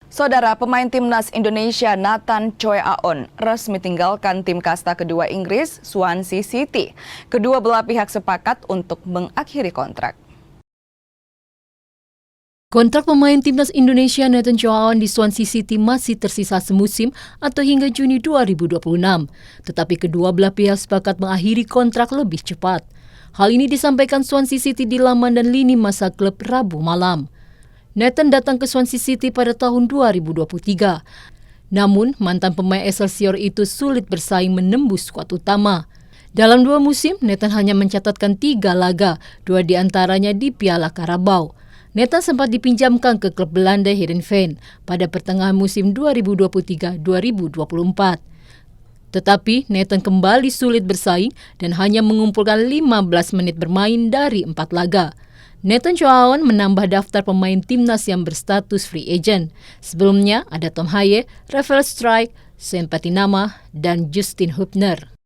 Saudara pemain timnas Indonesia Nathan Choi Aon resmi tinggalkan tim kasta kedua Inggris, Swansea City. Kedua belah pihak sepakat untuk mengakhiri kontrak. Kontrak pemain timnas Indonesia Nathan Choi Aon di Swansea City masih tersisa semusim atau hingga Juni 2026. Tetapi kedua belah pihak sepakat mengakhiri kontrak lebih cepat. Hal ini disampaikan Swansea City di laman dan lini masa klub Rabu malam. Nathan datang ke Swansea City pada tahun 2023. Namun, mantan pemain Excelsior itu sulit bersaing menembus skuad utama. Dalam 2 musim, Nathan hanya mencatatkan 3 laga, 2 diantaranya di Piala Carabao. Nathan sempat dipinjamkan ke klub Belanda Heerenveen pada pertengahan musim 2023-2024. Tetapi Nathan kembali sulit bersaing dan hanya mengumpulkan 15 menit bermain dari 4 laga. Nathan Choi Aon menambah daftar pemain timnas yang berstatus free agent. Sebelumnya ada Tom Haye, Rafael Struijk, Sam Patinama, dan Justin Hubner.